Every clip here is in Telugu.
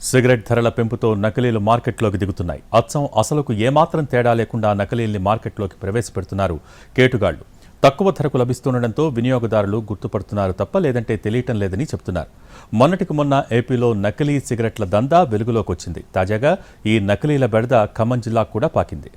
సిగరెట్ ధరల పెంపుతో నకిలీలు మార్కెట్లోకి దిగుతున్నాయి. అచ్చం అసలుకు ఏమాత్రం తేడా లేకుండా నకిలీల్ని మార్కెట్లోకి ప్రవేశపెడుతున్నారు కేటుగాళ్లు. తక్కువ ధరకు లభిస్తుండటంతో వినియోగదారులు గుర్తుపడుతున్నారు తప్ప లేదంటే తెలియటం లేదని చెబుతున్నారు. మొన్నటికి మొన్న ఏపీలో నకిలీ సిగరెట్ల దందా వెలుగులోకి వచ్చింది. తాజాగా ఈ నకిలీల బెడద ఖమ్మం జిల్లాకు కూడా పాకింది.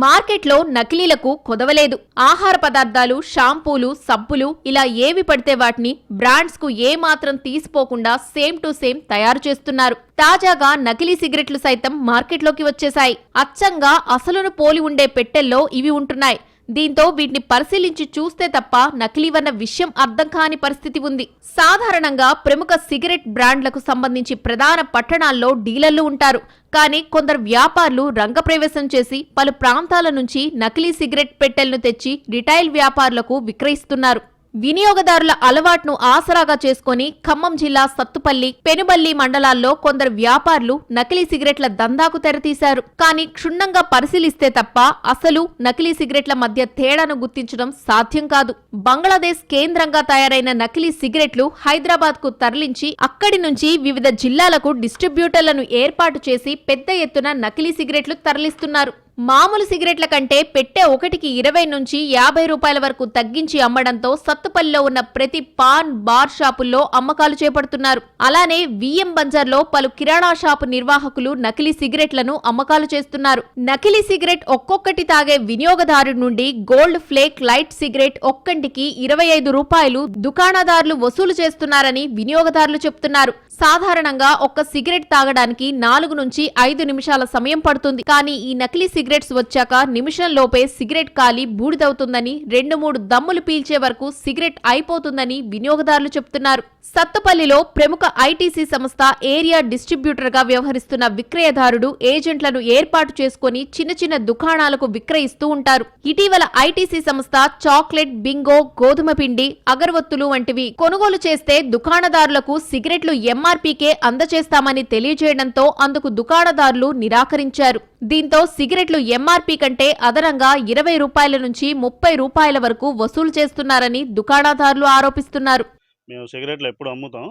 మార్కెట్లో నకిలీలకు కొదవలేదు. ఆహార పదార్థాలు, షాంపూలు, సబ్బులు ఇలా ఏవి పడితే వాటిని బ్రాండ్స్ కు ఏమాత్రం తీసిపోకుండా సేమ్ టు సేమ్ తయారు చేస్తున్నారు. తాజాగా నకిలీ సిగరెట్లు సైతం మార్కెట్లోకి వచ్చేశాయి. అచ్చంగా అసలును పోలి ఉండే పెట్టెల్లో ఇవి ఉంటున్నాయి. దీంతో వీటిని పరిశీలించి చూస్తే తప్ప నకిలీవన్న విషయం అర్థం కాని పరిస్థితి ఉంది. సాధారణంగా ప్రముఖ సిగరెట్ బ్రాండ్లకు సంబంధించి ప్రధాన పట్టణాల్లో డీలర్లు ఉంటారు. కానీ కొందరు వ్యాపారులు రంగప్రవేశం చేసి పలు ప్రాంతాల నుంచి నకిలీ సిగరెట్ పెట్టెలను తెచ్చి రిటైల్ వ్యాపారులకు విక్రయిస్తున్నారు. వినియోగదారుల అలవాటును ఆసరాగా చేసుకుని ఖమ్మం జిల్లా సత్తుపల్లి, పెనుబల్లి మండలాల్లో కొందరు వ్యాపారులు నకిలీ సిగరెట్ల దందాకు తెరతీశారు. కానీ క్షుణ్ణంగా పరిశీలిస్తే తప్ప అసలు నకిలీ సిగరెట్ల మధ్య తేడాను గుర్తించడం సాధ్యం కాదు. బంగ్లాదేశ్ కేంద్రంగా తయారైన నకిలీ సిగరెట్లు హైదరాబాద్ కు తరలించి అక్కడి నుంచి వివిధ జిల్లాలకు డిస్ట్రిబ్యూటర్లను ఏర్పాటు చేసి పెద్ద ఎత్తున నకిలీ సిగరెట్లు తరలిస్తున్నారు. మామూలు సిగరెట్ల కంటే పెట్టె ఒకటికి 20 నుంచి 50 రూపాయల వరకు తగ్గించి అమ్మడంతో సత్తుపల్లిలో ఉన్న ప్రతి పాన్, బార్ షాపుల్లో అమ్మకాలు చేపడుతున్నారు. అలానే విఎం బజార్లో పలు కిరాణా షాపు నిర్వాహకులు నకిలీ సిగరెట్లను అమ్మకాలు చేస్తున్నారు. నకిలీ సిగరెట్ ఒక్కొక్కటి తాగే వినియోగదారు నుండి గోల్డ్ ఫ్లేక్ లైట్ సిగరెట్ ఒక్కంటికి 25 రూపాయలు దుకాణదారులు వసూలు చేస్తున్నారని వినియోగదారులు చెప్తున్నారు. సాధారణంగా ఒక్క సిగరెట్ తాగడానికి 4 నుంచి 5 నిమిషాల సమయం పడుతుంది. కానీ ఈ నకిలీ సిగరెట్స్ వచ్చాక నిమిషంలోపే సిగరెట్ కాలి బూడిదవుతుందని, 2-3 దమ్ములు పీల్చే వరకు సిగరెట్ అయిపోతుందని వినియోగదారులు చెప్తున్నారు. సత్తుపల్లిలో ప్రముఖ ఐటీసీ సంస్థ ఏరియా డిస్ట్రిబ్యూటర్ గా వ్యవహరిస్తున్న విక్రయదారుడు ఏజెంట్లను ఏర్పాటు చేసుకుని చిన్న చిన్న దుకాణాలకు విక్రయిస్తూ ఉంటారు. ఇటీవల ఐటీసీ సంస్థ చాక్లెట్, బింగో, గోధుమ పిండి, అగరవత్తులు వంటివి కొనుగోలు చేస్తే దుకాణదారులకు సిగరెట్లు ఎంఆర్పీకే అందజేస్తామని తెలియజేయడంతో అందుకు దుకాణదారులు నిరాకరించారు. దీంతో సిగరెట్లు ఎంఆర్పీ కంటే అదనంగా 20 రూపాయల నుంచి 30 రూపాయల వరకు వసూలు చేస్తున్నారని దుకాణదారులు ఆరోపిస్తున్నారు. మేము సిగరెట్లు ఎప్పుడు అమ్ముతాం.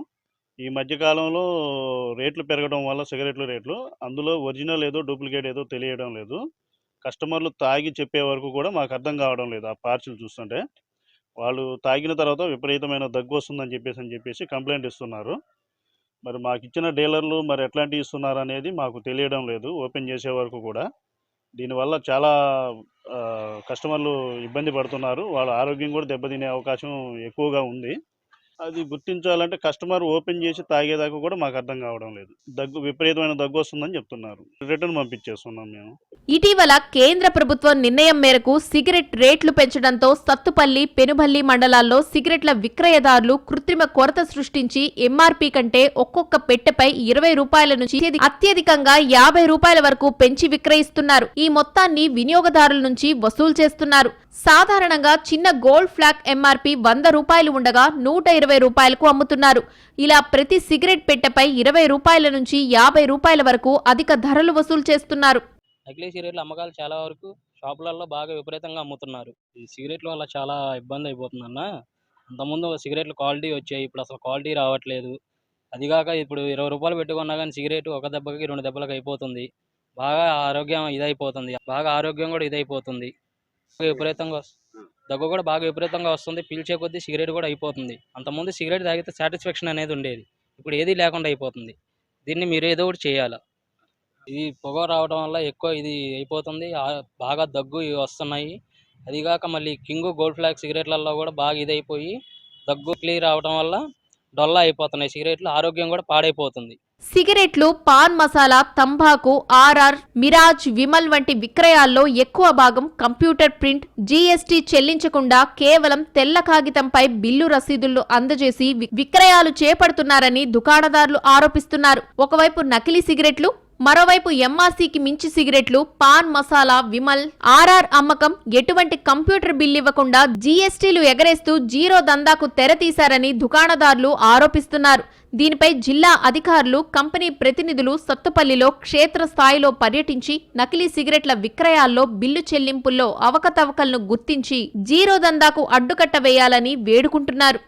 ఈ మధ్యకాలంలో రేట్లు పెరగడం వల్ల సిగరెట్ల రేట్లు, అందులో ఒరిజినల్ ఏదో డూప్లికేట్ ఏదో తెలియడం లేదు. కస్టమర్లు తాగి చెప్పే వరకు కూడా మాకు అర్థం కావడం లేదు. ఆ పార్సిల్ చూస్తుంటే వాళ్ళు తాగిన తర్వాత విపరీతమైన దగ్గు వస్తుందని చెప్పేసి కంప్లైంట్ ఇస్తున్నారు. మరి మాకు ఇచ్చిన డీలర్లు మరి ఎట్లాంటివి ఇస్తున్నారు అనేది మాకు తెలియడం లేదు ఓపెన్ చేసే వరకు కూడా. దీనివల్ల చాలా కస్టమర్లు ఇబ్బంది పడుతున్నారు. వాళ్ళ ఆరోగ్యం కూడా దెబ్బతినే అవకాశం ఎక్కువగా ఉంది. అది గుర్తించాలంటే కస్టమర్ ఓపెన్ చేసి తాగేదాకా కూడా మాకు అర్థం కావడం లేదు. విపరీతమైన దగ్గు వస్తుందని చెప్తున్నారు. రిటర్న్ పంపించేస్తున్నాం మేము. ఇటీవల కేంద్ర ప్రభుత్వం నిర్ణయం మేరకు సిగరెట్ రేట్లు పెంచడంతో సత్తుపల్లి, పెనుబల్లి మండలాల్లో సిగరెట్ల విక్రయదారులు కృత్రిమ కొరత సృష్టించి ఎంఆర్పీ కంటే ఒక్కొక్క పెట్టెపై 20 రూపాయల నుంచి అత్యధికంగా 50 రూపాయల వరకు పెంచి విక్రయిస్తున్నారు. ఈ మొత్తాన్ని వినియోగదారుల నుంచి వసూలు చేస్తున్నారు. సాధారణంగా చిన్న గోల్డ్ ఫ్లాగ్ ఎంఆర్పీ 100 రూపాయలు ఉండగా 120 రూపాయలకు అమ్ముతున్నారు. ఇలా ప్రతి సిగరెట్ పెట్టెపై 20 రూపాయల నుంచి 50 రూపాయల వరకు అధిక ధరలు వసూలు చేస్తున్నారు. నకిలీ సిగరెట్ల అమ్మకాలు చాలా వరకు షాపులలో బాగా విపరీతంగా అమ్ముతున్నారు. ఈ సిగరెట్ల వల్ల చాలా ఇబ్బంది అయిపోతుందన్న. అంతకుముందు సిగరెట్లు క్వాలిటీ వచ్చాయి, ఇప్పుడు అసలు క్వాలిటీ రావట్లేదు. అదిగాక ఇప్పుడు 20 రూపాయలు పెట్టుకున్నా కానీ సిగరెట్ ఒక దెబ్బకి 2 దెబ్బలకు అయిపోతుంది. బాగా ఆరోగ్యం కూడా ఇదైపోతుంది. విపరీతంగా దగ్గు కూడా బాగా విపరీతంగా వస్తుంది. పీల్చే కొద్దీ సిగరెట్ కూడా అయిపోతుంది. అంతకుముందు సిగరెట్ తాగితే సాటిస్ఫాక్షన్ అనేది ఉండేది, ఇప్పుడు ఏది లేకుండా అయిపోతుంది. దీన్ని మీరు ఏదో ఒకటి చేయాలి. ఇది పొగ రావడం వల్ల ఎక్కువ ఇది అయిపోతుంది. బాగా దగ్గు వస్తున్నాయి. అదిగాక మళ్ళీ కింగ్, గోల్డ్ ఫ్లాగ్ సిగరెట్లలో కూడా బాగా ఇదైపోయి దగ్గు క్లియర్ అవడం వల్ల డొల్లా అయిపోతున్నాయి సిగరెట్లు. ఆరోగ్యం కూడా పాడైపోతుంది. సిగరెట్లు, పాన్ మసాలా, తంబాకు, ఆర్ఆర్, మిరాజ్, విమల్ వంటి విక్రయాల్లో ఎక్కువ భాగం కంప్యూటర్ ప్రింట్, జీఎస్టీ చెల్లించకుండా కేవలం తెల్ల కాగితంపై బిల్లు రసీదులు అందజేసి విక్రయాలు చేపడుతున్నారని దుకాణదారులు ఆరోపిస్తున్నారు. ఒకవైపు నకిలీ సిగరెట్లు, మరోవైపు ఎంఆర్సీకి మించి సిగరెట్లు, పాన్ మసాలా, విమల్, ఆర్ఆర్ అమ్మకం, ఎటువంటి కంప్యూటర్ బిల్ ఇవ్వకుండా జీఎస్టీలు ఎగరేస్తూ జీరో దందాకు తెరతీశారని దుకాణదారులు ఆరోపిస్తున్నారు. దీనిపై జిల్లా అధికారులు, కంపెనీ ప్రతినిధులు సత్తుపల్లిలో క్షేత్రస్థాయిలో పర్యటించి నకిలీ సిగరెట్ల విక్రయాల్లో బిల్లు చెల్లింపుల్లో అవకతవకలను గుర్తించి జీరో దందాకు అడ్డుకట్ట వేయాలని వేడుకుంటున్నారు.